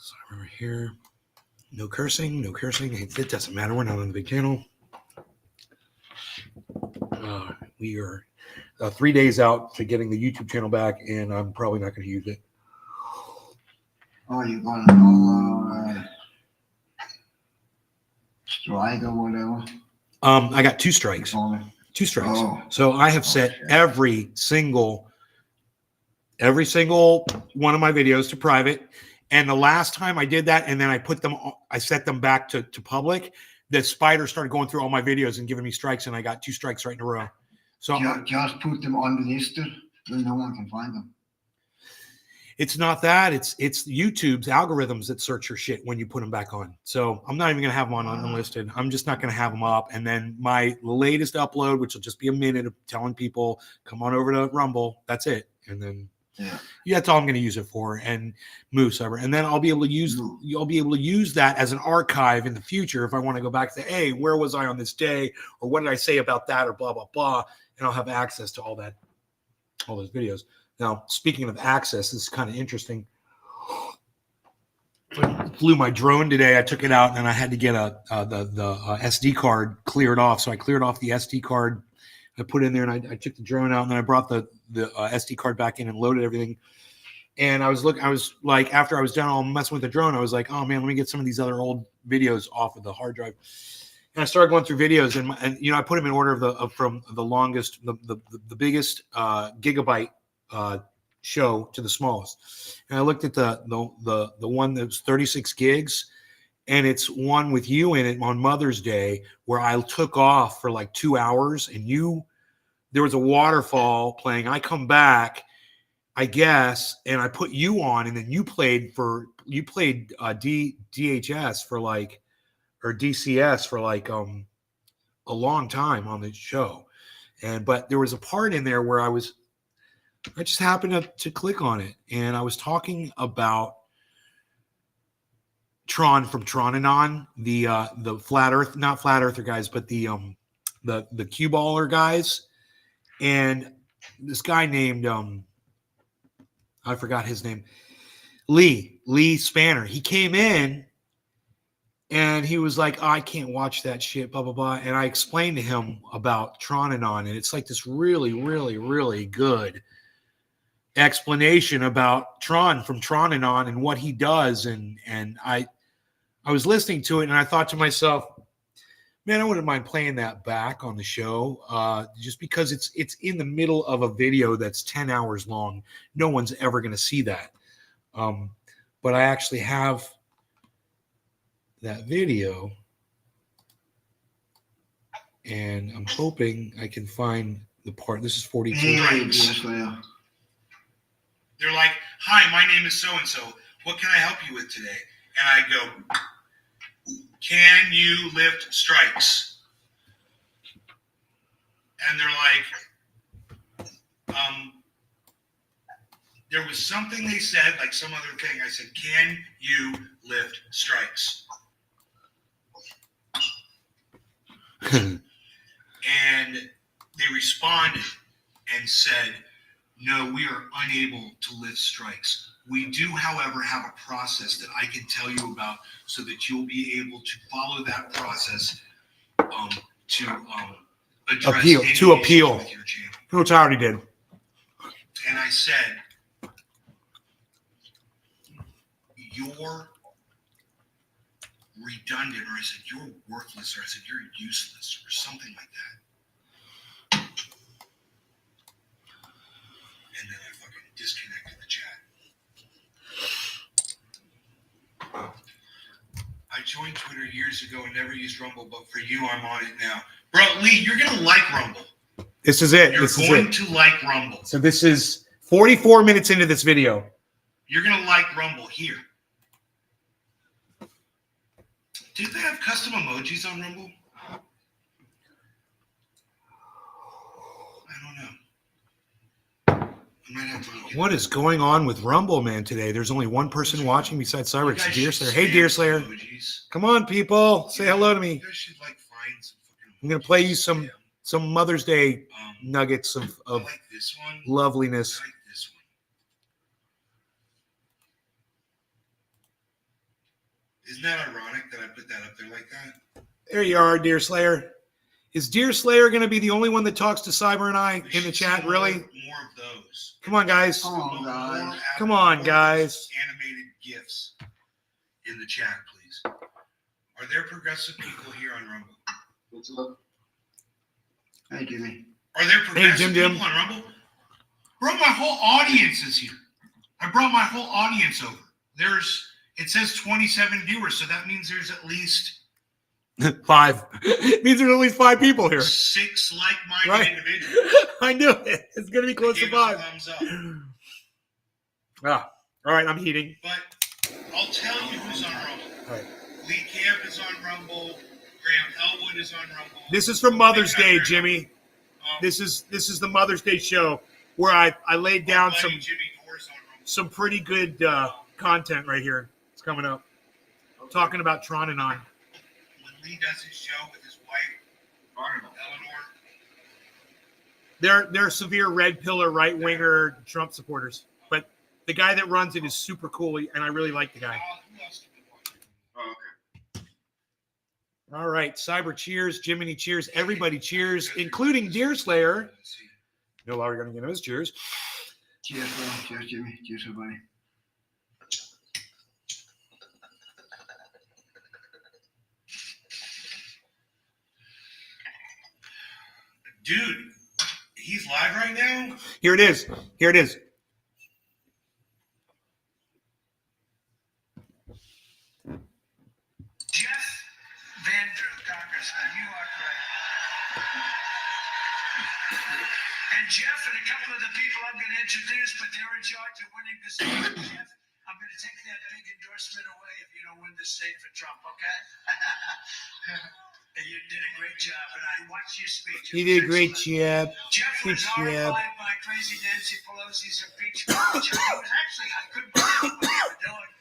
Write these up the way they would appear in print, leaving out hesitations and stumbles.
So over here, no cursing, no cursing. It doesn't matter. We're not on the big channel. We are 3 days out to getting the YouTube channel back, and I'm probably not going to use it. Oh, you got another strike or whatever? I got 2 strikes. 2 strikes. Oh. So I have set every single one of my videos to private. And the last time I did that, and then I set them back to public, the spider started going through all my videos and giving me strikes, and I got 2 strikes right in a row. So just put them unlisted, then no one can find them. It's not that. It's YouTube's algorithms that search your shit when you put them back on. So I'm not even going to have them on unlisted. I'm just not going to have them up. And then my latest upload, which will just be a minute of telling people, come on over to Rumble. That's it. And then that's all I'm going to use it for. And Moose over. And then I'll be able to use that as an archive in the future if I want to go back and say, hey, where was I on this day? Or what did I say about that? Or blah, blah, blah. And I'll have access to all those videos. Now, speaking of access, this is kind of interesting. I flew my drone today. I took it out, and I had to get the SD card cleared off. So I cleared off the SD card. I put it in there, and I took the drone out, and then I brought the SD card back in and loaded everything. And I was like, after I was done all messing with the drone, I was like, oh man, let me get some of these other old videos off of the hard drive. And I started going through videos, and I put them in order from the longest, the biggest gigabyte show to the smallest. And I looked at the one that was 36 gigs, and it's one with you in it on Mother's Day where I took off for like 2 hours, and there was a waterfall playing. I come back, I guess, and I put you on, and then you played DHS for like, or DCS for like a long time on the show. But there was a part in there where I just happened to click on it, and I was talking about Tron from Tronanon, the flat earth, not flat earther guys, but the cue baller guys. And this guy named I forgot his name, Lee Spanner. He came in and he was like, oh, I can't watch that shit, blah, blah, blah. And I explained to him about Tronanon, and it's like this really, really, really good explanation about Tron from Tronanon and what he does. And I was listening to it, and I thought to myself, man, I wouldn't mind playing that back on the show, just because it's in the middle of a video that's 10 hours long. No one's ever going to see that. But I actually have that video, and I'm hoping I can find the part. This is 42 strikes. They're like, hi, my name is so-and-so. What can I help you with today? And I go, can you lift strikes? And they're like, there was something they said, like some other thing. I said, can you lift strikes? And they responded and said, no, we are unable to lift strikes. We do, however, have a process that I can tell you about so that you'll be able to follow that process to address appeal with your channel. Which I already did. And I said, you're redundant, or I said, you're worthless, or I said, you're useless, or something like that. And then I fucking disconnected the chat. I joined Twitter years ago and never used Rumble, but for you, I'm on it now. Bro, Lee, you're going to like Rumble. This is it. You're going to like Rumble. So this is 44 minutes into this video. You're going to like Rumble here. Do they have custom emojis on Rumble? I don't know. What is going on with Rumble, man, today? There's only one person watching besides Cyrex. Deerslayer. Hey, Deerslayer. Come on, people. Say hello to me. I'm going to play you some Mother's Day nuggets of loveliness. Isn't that ironic that I put that up there like that? There you are, Deer Slayer. Is Deer Slayer going to be the only one that talks to Cyber and I in the chat? Really? More of those. Come on, guys. Come on, guys. Come on, guys. Animated GIFs in the chat, please. Are there progressive people here on Rumble? Let's look. Hey, Jimmy. Are there progressive Jim. people on Rumble? Bro, my whole audience is here. I brought my whole audience over. It says 27 viewers, so that means there's at least 5. It means there's at least 5 people here. 6 like-minded Right. individuals. I knew it. It's going to be close to Give us a 5. thumbs up. All right, I'm heating. But I'll tell you who's on Rumble. All right. Lee Camp is on Rumble. Graham Elwood is on Rumble. This is for Mother's Day, Jimmy. This is the Mother's Day show where I laid down Jimmy Dore's on Rumble. some pretty good content right here. It's coming up. Talking about Tron and on. When Lee does his show with his wife, Eleanor. They're severe red pillar right winger Trump supporters, but the guy that runs it is super cool, and I really like the guy. Who else did we watch? Oh, okay. All right, Cyber cheers, Jiminy cheers, everybody cheers, including Deer Slayer. No longer going to get his cheers. Cheers, bro. Cheers, Jimmy. Cheers, everybody. Dude, he's live right now? Here it is. Here it is. Jeff Vandrew, Congressman, you are correct. And Jeff and a couple of the people I'm going to introduce, but they're in charge of winning the state. Jeff, I'm going to take that big endorsement away if you don't win the state for Trump, okay? And you did a great job, and I watched your speech. He did a great job. Jeff was horrified by crazy Nancy Pelosi's impeachment. Which was actually, I couldn't believe what they were doing,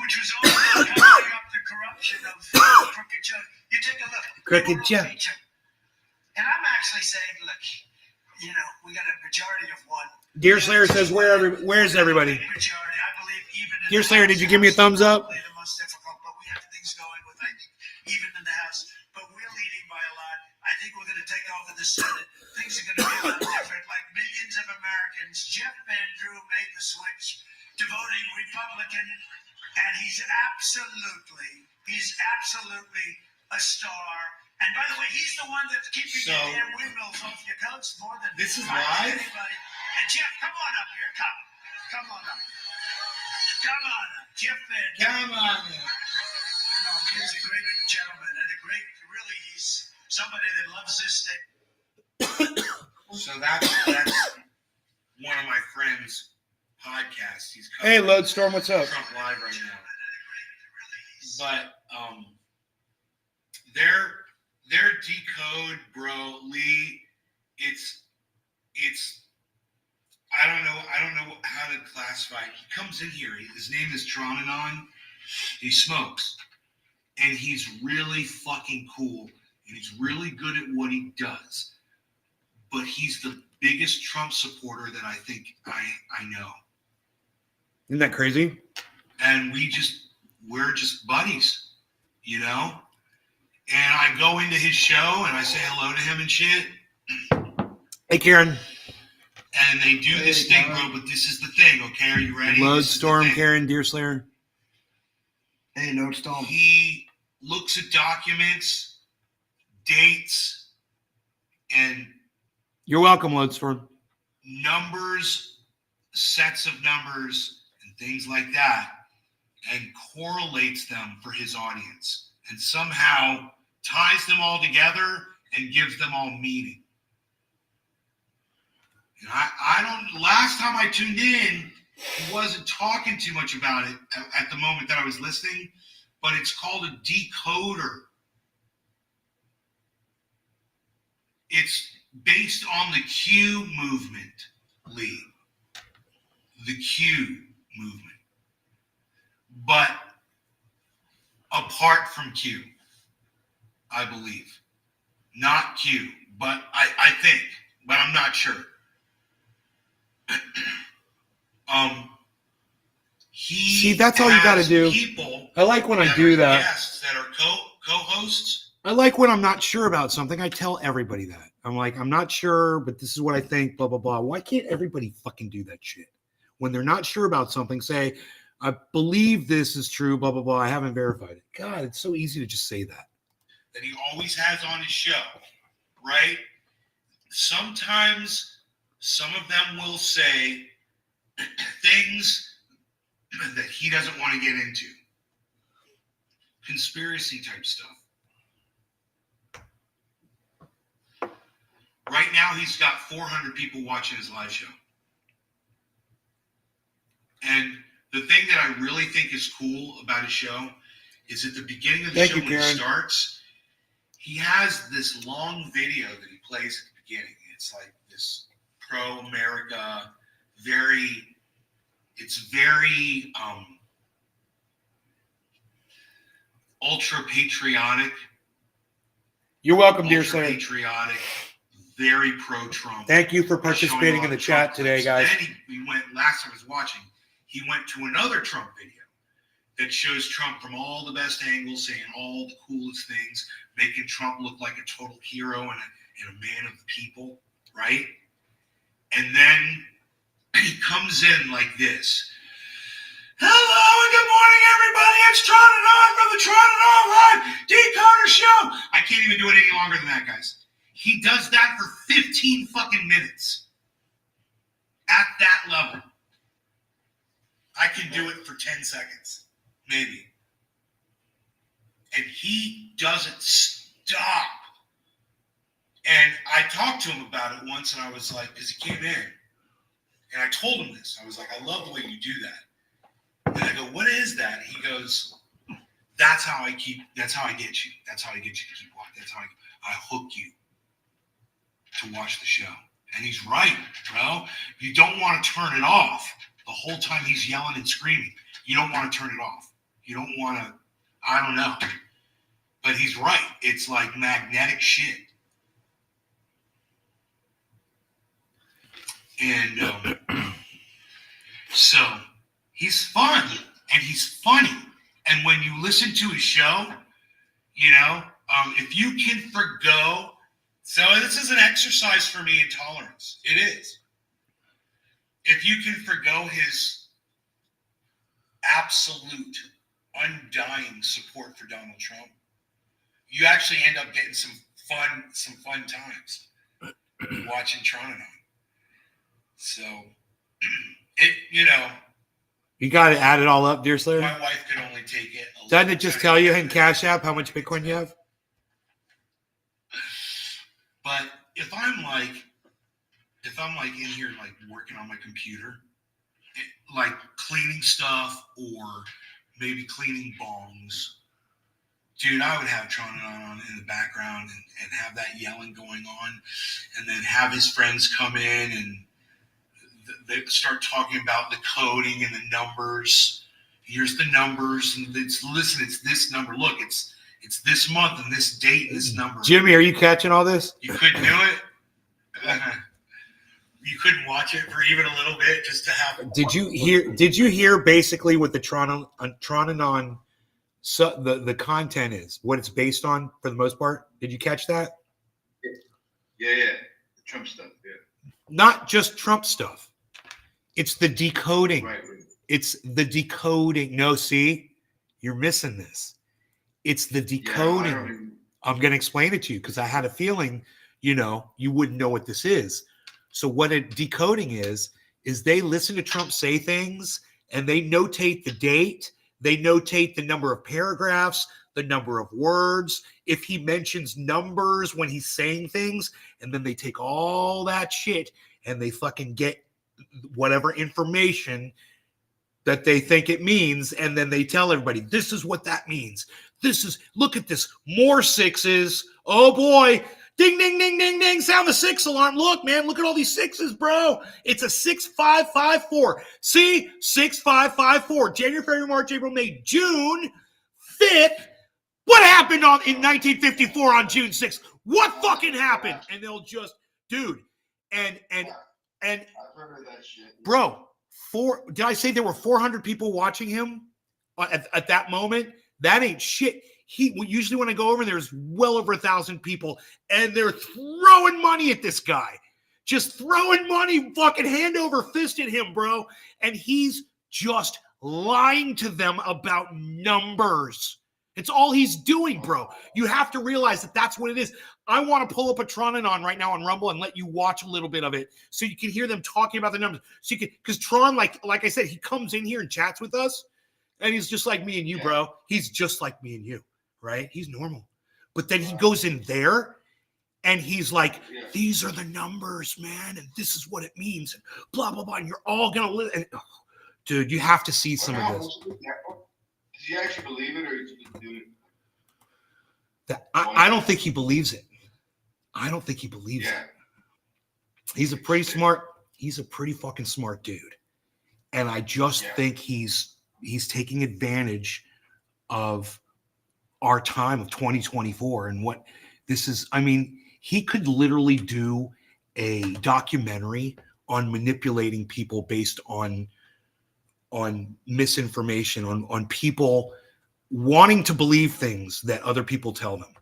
which was all about covering up the corruption of Crooked Joe. You take a look. Crooked Joe. And I'm actually saying, look, you know, we got a majority of one. Deer Slayer says, where's everybody? Majority, I believe, even in Deer the Slayer, House, did you give me a thumbs up? probably the most difficult, but we have things going with, I think, even in the House. But we're leading by a lot. I think we're going to take over the Senate. Things are going to be a lot different. Like millions of Americans, Jeff Vandrew made the switch to voting Republican, and he's absolutely a star. And by the way, he's the one that's keeping the damn windmills off your coats more than This is anybody. live? And Jeff, come on up here. Come on up. Come on up. Jeff Vandrew. Come on. No, he's a great gentleman and really, he's somebody that loves this state. So that's one of my friends' podcasts. He's Hey, covering Lodestorm, what's up? Trump live right now. But their decode, bro, Lee, it's I don't know how to classify it. He comes in here, his name is Tronanon, he smokes, and he's really fucking cool, and he's really good at what he does, but he's the biggest Trump supporter that I think I know. Isn't that crazy? And we're just buddies, you know? And I go into his show and I say hello to him and shit. Hey, Karen. And they do this thing, bro, but this is the thing, okay? Are you ready? Lodestorm, Karen, Deer Slayer. Hey, Lodestorm. He looks at documents, dates, and You're welcome, Lodestorm. numbers, sets of numbers, and things like that, and correlates them for his audience, and somehow ties them all together and gives them all meaning. And I don't, last time I tuned in, he wasn't talking too much about it at the moment that I was listening, but it's called a decoder. It's based on the Q movement, Lee. The Q movement. But apart from Q, I believe. Not Q, but I think, but I'm not sure. He that's all you gotta has do. People I like when I that do are that. guests that are co-hosts. I like when I'm not sure about something. I tell everybody that. I'm like, I'm not sure, but this is what I think, blah, blah, blah. Why can't everybody fucking do that shit? When they're not sure about something, say, I believe this is true, blah, blah, blah. I haven't verified it. God, it's so easy to just say that. That he always has on his show, right? Sometimes some of them will say things that he doesn't want to get into. Conspiracy type stuff. Right now, he's got 400 people watching his live show. And the thing that I really think is cool about his show is at the beginning of the show when it starts, he has this long video that he plays at the beginning. It's like this pro-America, it's very ultra-patriotic. You're welcome, dear sir. Ultra-patriotic, very pro-Trump. Thank you for participating in the chat today, guys. Then we went, last time I was watching, he went to another Trump video that shows Trump from all the best angles, saying all the coolest things, making Trump look like a total hero and a man of the people, right? And then he comes in like this. Hello and good morning, everybody. It's Tron and On from the Tron and On Live Decoder Show. I can't even do it any longer than that, guys. He does that for 15 fucking minutes. At that level. I can do it for 10 seconds. Maybe. And he doesn't stop. And I talked to him about it once, and I was like, because he came in, and I told him this. I was like, I love the way you do that. And I go, what is that? He goes, that's how I get you. That's how I get you to keep watching. That's how I hook you to watch the show. And he's right, bro. You don't want to turn it off the whole time he's yelling and screaming. You don't want to turn it off. You don't want to, I don't know. But he's right. It's like magnetic shit. And so he's fun and he's funny. And when you listen to his show, you know, if you can forgo, so this is an exercise for me in tolerance. It is. If you can forgo his absolute, undying support for Donald Trump, you actually end up getting some fun times watching Tron and On. So, you got to add it all up, dear sir. My wife could only take it. Doesn't it just tell you in Cash App how much Bitcoin you have? But if I'm like in here, like working on my computer, like cleaning stuff or maybe cleaning bongs, dude, I would have Tron on in the background and have that yelling going on, and then have his friends come in and they start talking about the coding and the numbers. Here's the numbers, and it's this number. Look, it's this month and this date and this number. Jimmy, are you catching all this? You couldn't do it. You couldn't watch it for even a little bit just to have. Did you hear basically what the Tron and On the content is? What it's based on for the most part? Did you catch that? Yeah. The Trump stuff. Yeah. Not just Trump stuff. It's the decoding. Right. It's the decoding. No, see, you're missing this. It's the decoding. Yeah, I'm going to explain it to you because I had a feeling, you wouldn't know what this is. So what a decoding is they listen to Trump say things and they notate the date. They notate the number of paragraphs, the number of words, if he mentions numbers when he's saying things, and then they take all that shit and they fucking get whatever information that they think it means, and then they tell everybody, this is what that means. Look at this, more sixes. Oh boy, ding, ding, ding, ding, ding, sound the 6 alarm. Look, man, look at all these sixes, bro. It's a 6554. See, 6554. January, February, March, April, May, June 5th. What happened in 1954 on June 6th? What fucking happened? And they'll just, dude, and I've heard of that shit. bro, Did I say there were 400 people watching him at that moment? That ain't shit. Usually when I go over, there's well over 1,000 people, and they're throwing money at this guy. Just throwing money, fucking hand over fist at him, bro. And he's just lying to them about numbers. It's all he's doing, bro. You have to realize that that's what it is. I want to pull up a Tronanon right now on Rumble and let you watch a little bit of it so you can hear them talking about the numbers. So you can, because Tron, like I said, he comes in here and chats with us, and he's just like me and you, bro. He's just like me and you, right? He's normal. But then he goes in there and he's like, these are the numbers, man, and this is what it means, and blah, blah, blah, and you're all going to live. And, dude, you have to see some of this. Does he actually believe it, or is he just doing it? I don't think he believes it. I don't think he believes it. He's a pretty fucking smart dude. And I just think he's taking advantage of our time of 2024 and what this is. I mean, he could literally do a documentary on manipulating people based on misinformation, on people wanting to believe things that other people tell them.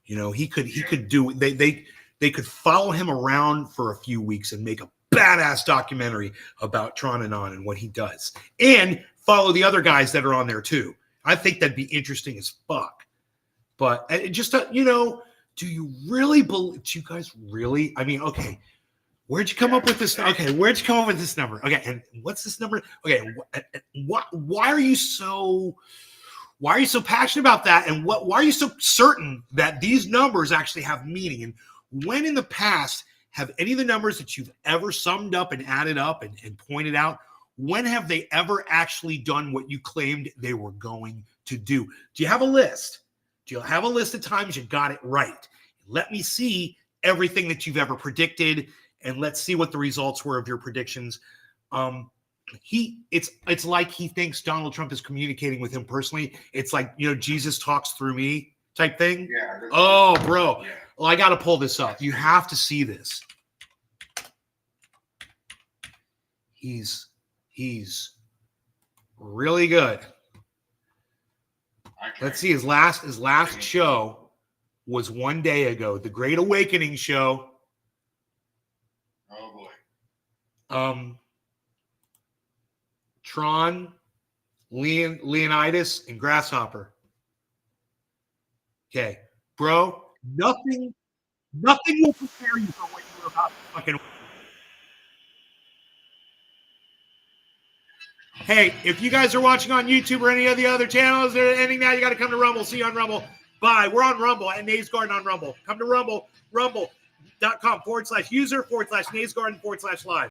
You know, he could do, they could follow him around for a few weeks and make a badass documentary about Tronanon and what he does, and follow the other guys that are on there too. I think that'd be interesting as fuck. But just, you know, do you really believe, do you guys really, I mean, okay, where'd you come up with this? Okay, where'd you come up with this number? Okay, and what's this number? Okay, why are you so passionate about that? And why are you so certain that these numbers actually have meaning? And when in the past have any of the numbers that you've ever summed up and added up and pointed out, when have they ever actually done what you claimed they were going to do? Do you have a list? Do you have a list of times you got it right? Let me see everything that you've ever predicted, and let's see what the results were of your predictions. It's like he thinks Donald Trump is communicating with him personally. It's like, you know, Jesus talks through me type thing. Yeah. Oh, bro. Yeah. Well, I got to pull this up. You have to see this. He's really good. Let's see. His last show was 1 day ago, the Great Awakening show. Oh boy. Tron, Leonidas, and Grasshopper. Okay, bro. Nothing will prepare you for what you're about to fucking. Hey, if you guys are watching on YouTube or any of the other channels or anything now, you got to come to Rumble. See you on Rumble. Bye. We're on Rumble at Nays Garden on Rumble. Come to Rumble, rumble.com/user/Nays Garden/live.